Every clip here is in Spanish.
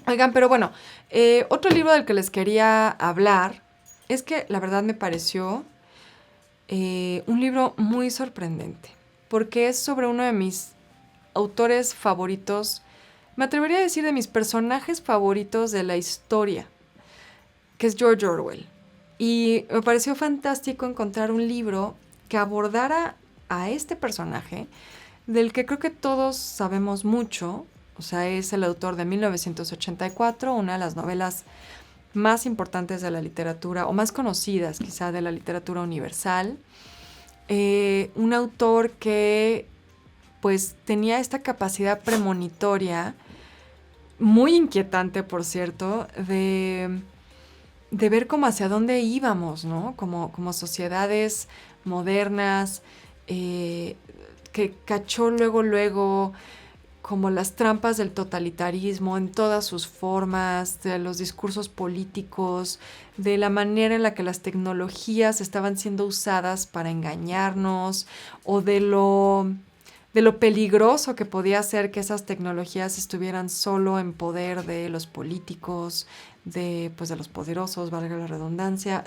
Oigan, pero bueno, otro libro del que les quería hablar es que la verdad me pareció un libro muy sorprendente, porque es sobre uno de mis autores favoritos, me atrevería a decir de mis personajes favoritos de la historia, que es George Orwell. Y me pareció fantástico encontrar un libro que abordara a este personaje, del que creo que todos sabemos mucho. O sea, es el autor de 1984, una de las novelas más importantes de la literatura, o más conocidas quizá de la literatura universal. Un autor que pues tenía esta capacidad premonitoria, muy inquietante por cierto, de ver como hacia dónde íbamos, ¿no? Como sociedades modernas, que cachó luego como las trampas del totalitarismo en todas sus formas, de los discursos políticos, de la manera en la que las tecnologías estaban siendo usadas para engañarnos, o de lo peligroso que podía ser que esas tecnologías estuvieran solo en poder de los políticos, pues de los poderosos, valga la redundancia.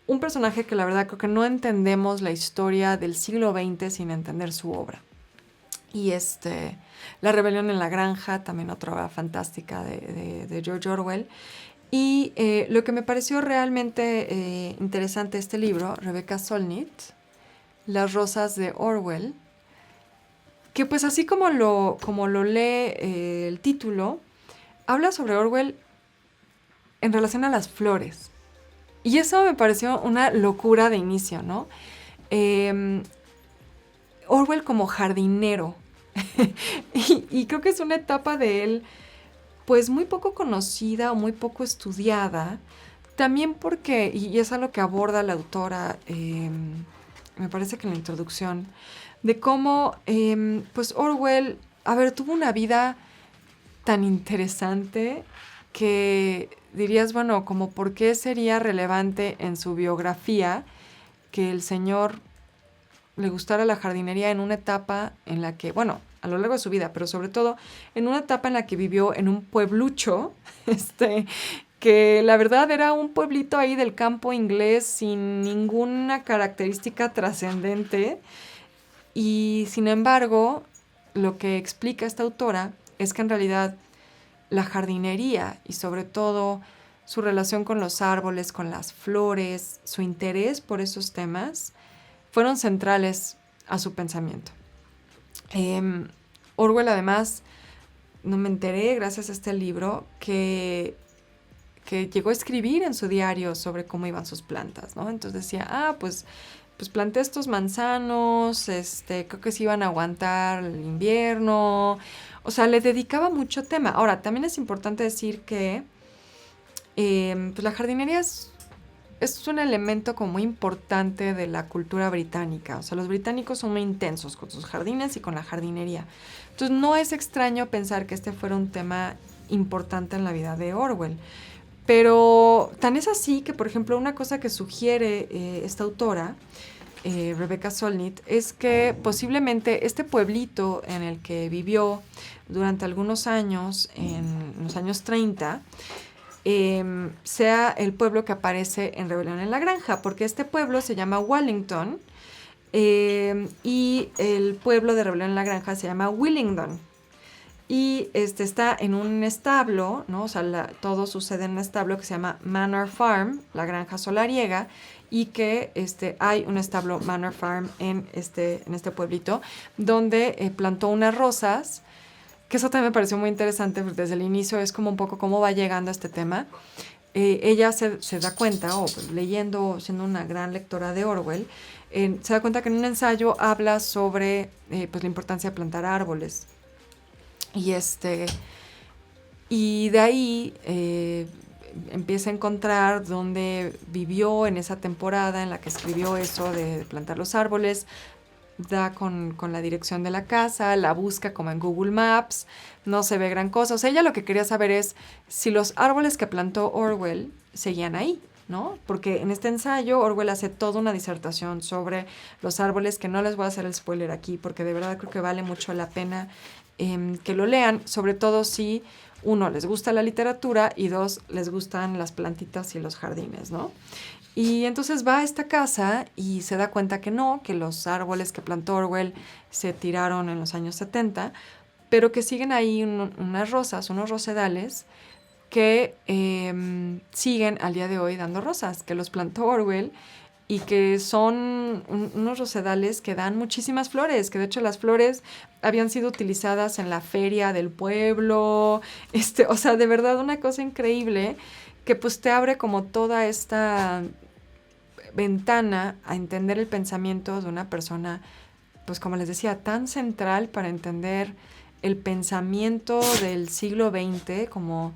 Un personaje que la verdad creo que no entendemos la historia del siglo XX sin entender su obra. Y La rebelión en la granja, también otra obra fantástica de George Orwell. Y lo que me pareció realmente interesante de este libro, Rebecca Solnit, Las rosas de Orwell, que pues así como lo lee el título, habla sobre Orwell en relación a las flores. Y eso me pareció una locura de inicio, ¿no? Eh, Orwell como jardinero. y creo que es una etapa de él pues muy poco conocida o muy poco estudiada, también porque, y es algo que aborda la autora, me parece que en la introducción, de cómo pues Orwell, a ver, tuvo una vida tan interesante que dirías, bueno, como por qué sería relevante en su biografía que el señor le gustara la jardinería en una etapa en la que, bueno, a lo largo de su vida, pero sobre todo en una etapa en la que vivió en un pueblucho, que la verdad era un pueblito ahí del campo inglés sin ninguna característica trascendente. Y sin embargo, lo que explica esta autora es que en realidad la jardinería y sobre todo su relación con los árboles, con las flores, su interés por esos temas, fueron centrales a su pensamiento. Orwell además, no me enteré gracias a este libro, que llegó a escribir en su diario sobre cómo iban sus plantas, ¿no? Entonces decía, pues planté estos manzanos, creo que se iban a aguantar el invierno. O sea, le dedicaba mucho tema. Ahora, también es importante decir que pues la jardinería es un elemento como muy importante de la cultura británica. O sea, los británicos son muy intensos con sus jardines y con la jardinería. Entonces, no es extraño pensar que este fuera un tema importante en la vida de Orwell. Pero tan es así que, por ejemplo, una cosa que sugiere esta autora, Rebecca Solnit, es que posiblemente este pueblito en el que vivió durante algunos años, en los años 30, sea el pueblo que aparece en Rebelión en la Granja, porque este pueblo se llama Wallington y el pueblo de Rebelión en la Granja se llama Willingdon. Y está en un establo, ¿no? O sea, todo sucede en un establo que se llama Manor Farm, la granja solariega, y que hay un establo Manor Farm en este pueblito, donde plantó unas rosas, que eso también me pareció muy interesante, porque desde el inicio es como un poco cómo va llegando a este tema. Ella se da cuenta, o leyendo, siendo una gran lectora de Orwell, se da cuenta que en un ensayo habla sobre pues la importancia de plantar árboles. Y de ahí empieza a encontrar dónde vivió en esa temporada en la que escribió eso de plantar los árboles, da con la dirección de la casa, la busca como en Google Maps, no se ve gran cosa. O sea, ella lo que quería saber es si los árboles que plantó Orwell seguían ahí, ¿no? Porque en este ensayo Orwell hace toda una disertación sobre los árboles, que no les voy a hacer el spoiler aquí, porque de verdad creo que vale mucho la pena que lo lean, sobre todo si uno, les gusta la literatura y dos, les gustan las plantitas y los jardines, ¿no? Y entonces va a esta casa y se da cuenta que no, que los árboles que plantó Orwell se tiraron en los años 70, pero que siguen ahí unas rosas, unos rosedales, que siguen al día de hoy dando rosas, que los plantó Orwell y que son unos rosedales que dan muchísimas flores, que de hecho las flores habían sido utilizadas en la feria del pueblo, o sea, de verdad una cosa increíble que pues te abre como toda esta ventana a entender el pensamiento de una persona, pues como les decía, tan central para entender el pensamiento del siglo XX, como,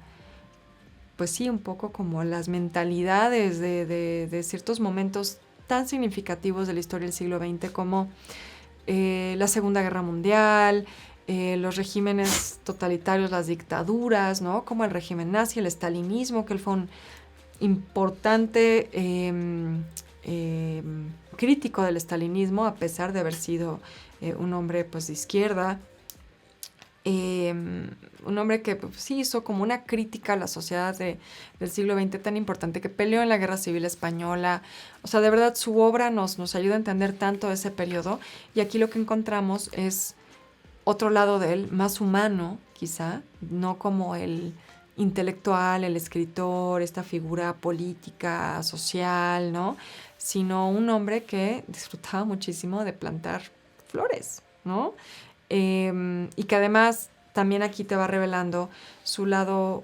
pues sí, un poco como las mentalidades de ciertos momentos tan significativos de la historia del siglo XX, como la Segunda Guerra Mundial, los regímenes totalitarios, las dictaduras, ¿no? Como el régimen nazi, el estalinismo, que él fue un importante crítico del estalinismo, a pesar de haber sido un hombre pues, de izquierda. Un hombre que pues, sí hizo como una crítica a la sociedad del siglo XX tan importante, que peleó en la Guerra Civil Española. O sea, de verdad su obra nos ayuda a entender tanto ese periodo, y aquí lo que encontramos es otro lado de él, más humano quizá, no como el intelectual, el escritor, esta figura política, social, ¿no? Sino un hombre que disfrutaba muchísimo de plantar flores, ¿no? Y que además también aquí te va revelando su lado,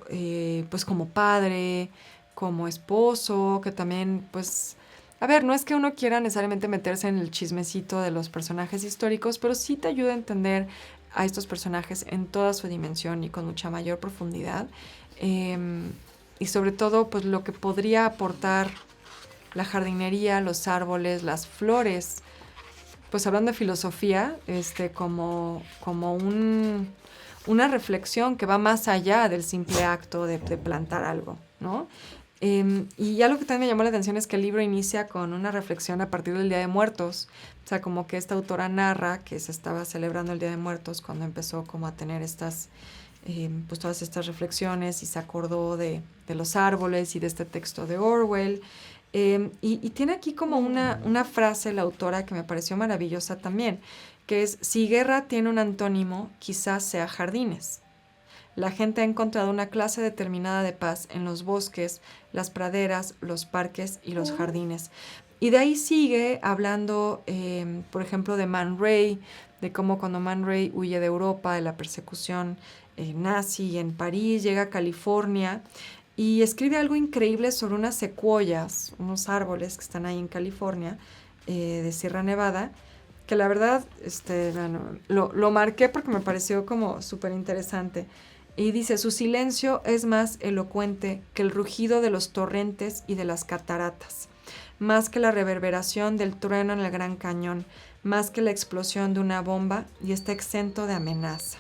pues como padre, como esposo, que también, pues, a ver, no es que uno quiera necesariamente meterse en el chismecito de los personajes históricos, pero sí te ayuda a entender a estos personajes en toda su dimensión y con mucha mayor profundidad. Y sobre todo, pues lo que podría aportar la jardinería, los árboles, las flores, pues hablando de filosofía, como una reflexión que va más allá del simple acto de plantar algo, ¿no? Y algo que también me llamó la atención es que el libro inicia con una reflexión a partir del Día de Muertos. O sea, como que esta autora narra que se estaba celebrando el Día de Muertos cuando empezó como a tener pues todas estas reflexiones, y se acordó de los árboles y de este texto de Orwell. Y tiene aquí como una frase la autora que me pareció maravillosa también, que es: si guerra tiene un antónimo, quizás sea jardines. La gente ha encontrado una clase determinada de paz en los bosques, las praderas, los parques y los jardines. Y de ahí sigue hablando, por ejemplo, de Man Ray, de cómo cuando Man Ray huye de Europa, de la persecución nazi en París, llega a California y escribe algo increíble sobre unas secuoyas, unos árboles que están ahí en California, de Sierra Nevada, que la verdad bueno, lo marqué porque me pareció como súper interesante. Y dice: su silencio es más elocuente que el rugido de los torrentes y de las cataratas, más que la reverberación del trueno en el Gran Cañón, más que la explosión de una bomba, y está exento de amenaza.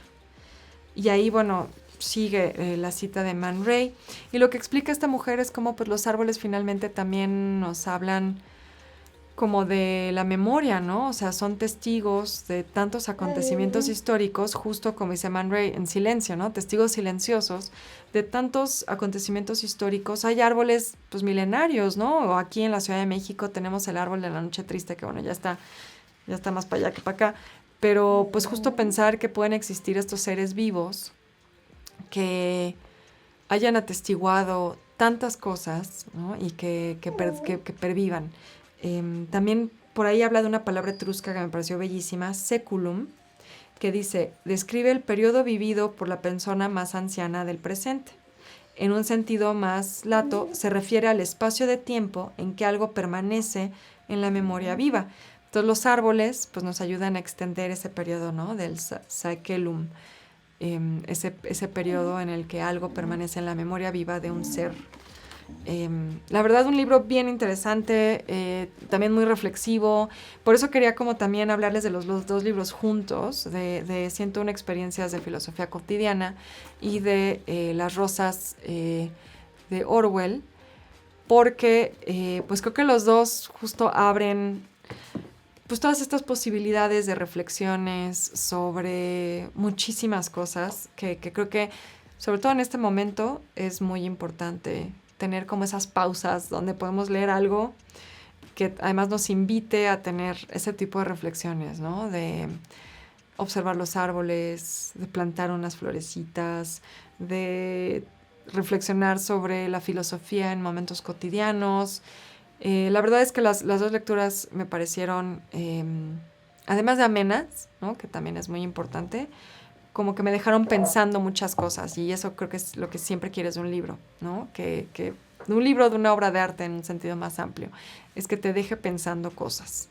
Y ahí, bueno, sigue la cita de Man Ray. Y lo que explica esta mujer es cómo pues, los árboles finalmente también nos hablan como de la memoria, ¿no? O sea, son testigos de tantos acontecimientos históricos, justo como dice Man Ray, en silencio, ¿no? Testigos silenciosos de tantos acontecimientos históricos. Hay árboles, pues, milenarios, ¿no? O aquí en la Ciudad de México tenemos el árbol de la noche triste, que bueno, ya está más para allá que para acá. Pero, pues, justo pensar que pueden existir estos seres vivos que hayan atestiguado tantas cosas, ¿no? Y que pervivan. También por ahí habla de una palabra etrusca que me pareció bellísima, seculum, que dice: describe el periodo vivido por la persona más anciana del presente. En un sentido más lato, se refiere al espacio de tiempo en que algo permanece en la memoria viva. Entonces los árboles pues, nos ayudan a extender ese periodo, ¿no? Del saeculum, ese periodo en el que algo permanece en la memoria viva de un ser. La verdad, un libro bien interesante, también muy reflexivo. Por eso quería como también hablarles de los dos libros juntos, de 101 experiencias de filosofía cotidiana y de Las rosas de Orwell, porque pues creo que los dos justo abren pues todas estas posibilidades de reflexiones sobre muchísimas cosas que creo que, o sobre todo en este momento, es muy importante tener como esas pausas donde podemos leer algo que además nos invite a tener ese tipo de reflexiones, ¿no? De observar los árboles, de plantar unas florecitas, de reflexionar sobre la filosofía en momentos cotidianos. La verdad es que las dos lecturas me parecieron, además de amenas, ¿no? Que también es muy importante, como que me dejaron pensando muchas cosas, y eso creo que es lo que siempre quieres de un libro, ¿no? Que de un libro, de una obra de arte en un sentido más amplio, es que te deje pensando cosas.